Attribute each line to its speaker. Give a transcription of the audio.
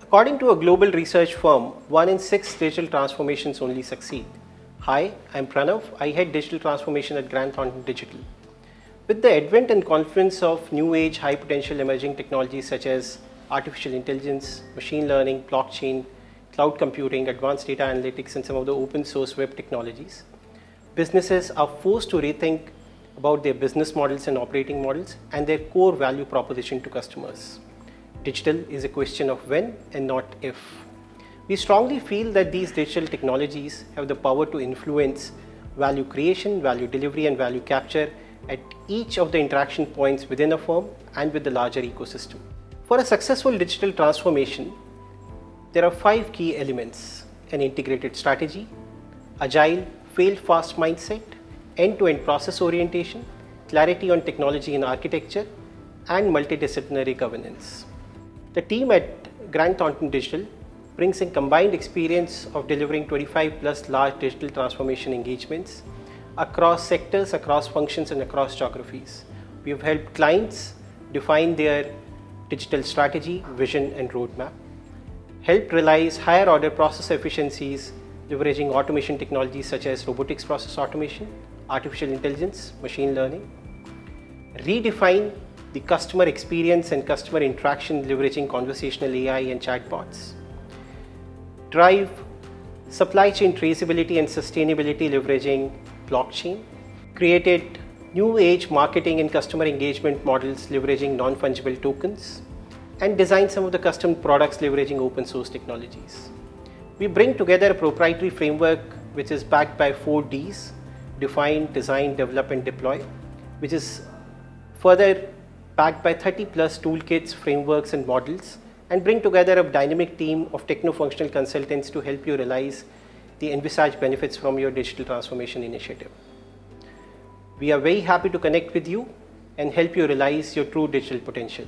Speaker 1: According to a global research firm, 1 in 6 digital transformations only succeed. Hi, I'm Pranav. I head digital transformation at Grant Thornton Digital. With the advent and confluence of new age, high potential emerging technologies such as artificial intelligence, machine learning, blockchain, cloud computing, advanced data analytics, and some of the open source web technologies, businesses are forced to rethink about their business models and operating models and their core value proposition to customers. Digital is a question of when and not if. We strongly feel that these digital technologies have the power to influence value creation, value delivery, and value capture at each of the interaction points within a firm and with the larger ecosystem. For a successful digital transformation, there are 5 key elements: an integrated strategy, agile, fail-fast mindset, end-to-end process orientation, clarity on technology and architecture, and multidisciplinary governance. The team at Grant Thornton Digital brings a combined experience of delivering 25 plus large digital transformation engagements across sectors, across functions, and across geographies. We have helped clients define their digital strategy, vision, and roadmap, helped realize higher order process efficiencies leveraging automation technologies such as robotics process automation, artificial intelligence, machine learning, redefine the customer experience and customer interaction leveraging conversational AI and chatbots, drive supply chain traceability and sustainability leveraging blockchain, created new age marketing and customer engagement models leveraging non-fungible tokens, and design some of the custom products leveraging open source technologies. We bring together a proprietary framework which is backed by 4 Ds: define, design, develop, and deploy, which is further backed by 30 plus toolkits, frameworks, and models, and bring together a dynamic team of techno-functional consultants to help you realize the envisaged benefits from your digital transformation initiative. We are very happy to connect with you and help you realize your true digital potential.